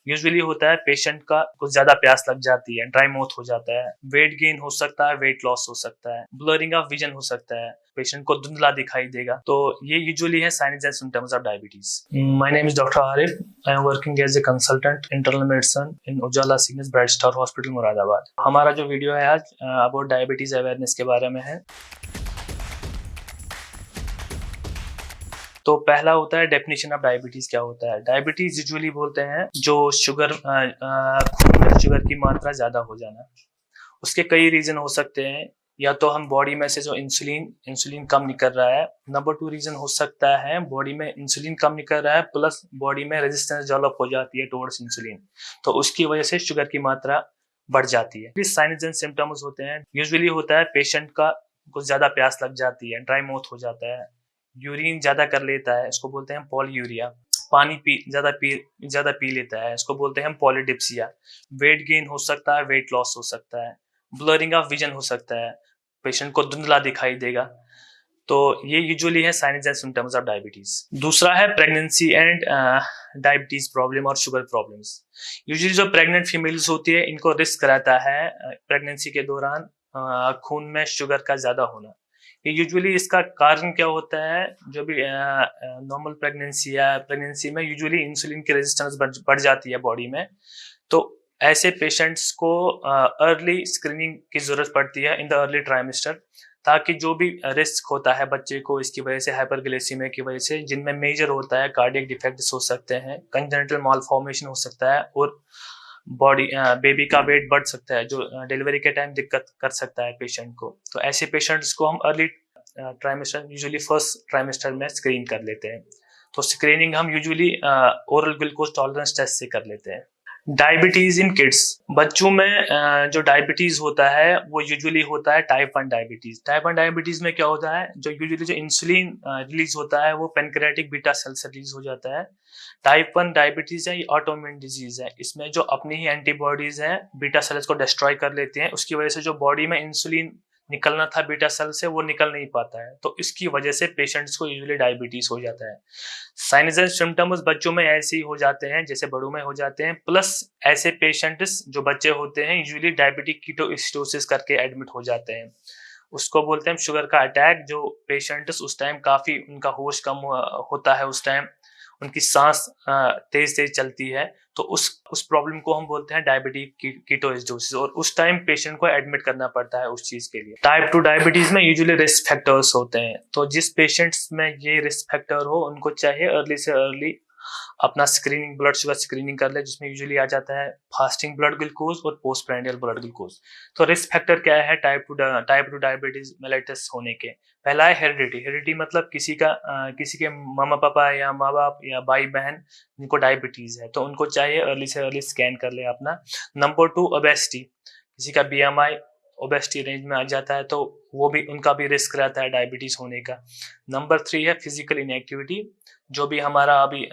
Usually होता है patient का कुछ ज्यादा प्यास लग जाती है, ड्राई माउथ हो जाता है, वेट गेन हो सकता है, वेट लॉस हो सकता है, ब्लरिंग ऑफ विजन हो सकता है, पेशेंट को धुंधला दिखाई देगा। तो ये यूजुअली है signs and symptoms of diabetes. My name is doctor Arif. I am working as a consultant internal medicine in Ujala Cygnus bright star hospital Moradabad. हमारा जो वीडियो है आज अबाउट डायबिटीज अवेयरनेस के बारे में है। तो पहला होता है डेफिनेशन ऑफ डायबिटीज। क्या होता है डायबिटीज? यूजुअली बोलते हैं जो शुगर खून में शुगर की मात्रा ज्यादा हो जाना। उसके कई रीजन हो सकते हैं। या तो हम बॉडी में से जो इंसुलिन कम निकल रहा है। नंबर 2 रीजन हो सकता है बॉडी में इंसुलिन कम निकल रहा है प्लस बॉडी में रेजिस्टेंस डेवलप हो जाती है टुवर्ड्स इंसुलिन, तो उसकी वजह से शुगर की मात्रा बढ़ जाती है। साइंस एंड सिम्टम्स होते हैं। यूजुअली होता है पेशेंट का कुछ ज्यादा प्यास लग जाती है, ड्राई माउथ हो जाता है, यूरिन ज्यादा कर लेता है, इसको बोलते हैं पॉलीयूरिया। पानी ज्यादा पी लेता है, इसको बोलते हैं पॉलीडिप्सिया। वेट गेन हो सकता है, वेट लॉस हो सकता है, ब्लरिंग ऑफ विजन हो सकता है, पेशेंट को धुंधला दिखाई देगा। तो ये यूजुअली है signs and symptoms of diabetes. दूसरा है प्रेगनेंसी एंड डायबिटीज प्रॉब्लम और शुगर प्रॉब्लम्स। यूजुअली जो प्रेग्नेंट फीमेल्स होती है इनको रिस्क रहता है प्रेगनेंसी के दौरान खून में शुगर का ज्यादा होना। ये यूजुअली इसका कारण क्या होता है? जो भी नॉर्मल प्रेगनेंसी में यूजुअली इंसुलिन की रेजिस्टेंस बढ़ जाती है बॉडी में। तो ऐसे पेशेंट्स को अर्ली स्क्रीनिंग की जरूरत पड़ती है इन द अर्ली ट्राइमेस्टर, ताकि जो भी रिस्क होता है बच्चे को इसकी वजह से, हाइपरग्लाइसीमिया की वजह से, जिनमें मेजर होता है कार्डियक डिफेक्ट्स हो सकते हैं, कंजेनिटल मालफॉर्मेशन हो सकता है और बॉडी बेबी का वेट बढ़ सकता है, जो डिलीवरी के टाइम दिक्कत कर सकता है पेशेंट को। तो ऐसे पेशेंट्स को हम early trimester, usually first trimester में स्क्रीन कर लेते हैं। तो स्क्रीनिंग हम usually oral glucose tolerance test से कर लेते हैं। डायबिटीज इन किड्स, बच्चों में जो डायबिटीज होता है वो यूजुअली होता है टाइप 1 डायबिटीज। टाइप 1 डायबिटीज में क्या होता है, जो यूजुअली जो इंसुलिन रिलीज होता है वो पेनक्रियाटिक बीटा सेल से रिलीज हो जाता है। टाइप 1 डायबिटीज है, ये ऑटोइम्यून डिजीज है। इसमें जो अपनी ही एंटीबॉडीज हैं बीटा सेल्स को डिस्ट्रॉय कर लेती हैं, उसकी वजह से जो बॉडी में इंसुलिन निकलना था बीटा सेल से वो निकल नहीं पाता है, तो इसकी वजह से पेशेंट्स को यूजुअली डायबिटीज हो जाता है। साइंस एंड सिम्टम्स बच्चों में ऐसे ही हो जाते हैं जैसे बड़ों में हो जाते हैं, प्लस ऐसे पेशेंट्स जो बच्चे होते हैं यूजुअली डायबिटिक कीटोएसिडोसिस करके एडमिट हो जाते हैं। उसको बोलते हैं शुगर का अटैक। जो पेशेंट्स उस टाइम काफी उनका होश कम होता है, उस टाइम उनकी सांस तेज तेज चलती है, तो उस प्रॉब्लम को हम बोलते हैं डायबिटिक कीटोएसिडोसिस, और उस टाइम पेशेंट को एडमिट करना पड़ता है उस चीज के लिए। टाइप 2 डायबिटीज में यूजुअली रिस्क फैक्टर्स होते हैं, तो जिस पेशेंट्स में ये रिस्क फैक्टर हो उनको चाहिए अर्ली से अर्ली अपना स्क्रीनिंग, ब्लड शुगर स्क्रीनिंग कर ले, जिसमें यूजुअली आ जाता है फास्टिंग ब्लड ग्लूकोज और पोस्ट प्राइंडियल ब्लड ग्लूकोज। तो रिस्क फैक्टर क्या है टाइप 2 डायबिटीज मेलिटस होने के? पहला है हेरिडिटी। हेरिडिटी मतलब किसी के मामा पापा या माँ बाप या भाई बहन जिनको डायबिटीज है, तो उनको चाहिए अर्ली से अर्ली स्कैन कर ले अपना। नंबर 2 ओबेसिटी, किसी का बीएमआई ओबेसिटी रेंज में आ जाता है तो वो भी, उनका भी रिस्क रहता है डायबिटीज होने का। नंबर 3 है फिजिकल इनएक्टिविटी। जो भी हमारा अभी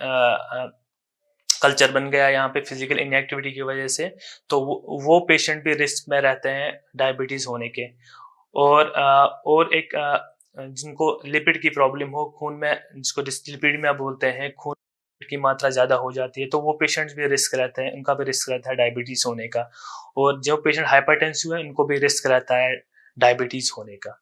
कल्चर बन गया यहाँ पे फिजिकल इनएक्टिविटी की वजह से, तो वो पेशेंट भी रिस्क में रहते हैं डायबिटीज होने के। और एक जिनको लिपिड की प्रॉब्लम हो, खून में जिसको डिस्लिपिडीमिया बोलते हैं, खून की मात्रा ज्यादा हो जाती है, तो वो पेशेंट्स भी रिस्क रहते हैं, उनका भी रिस्क रहता है डायबिटीज होने का। और जो पेशेंट हाइपरटेंसिव है उनको भी रिस्क रहता है डायबिटीज होने का।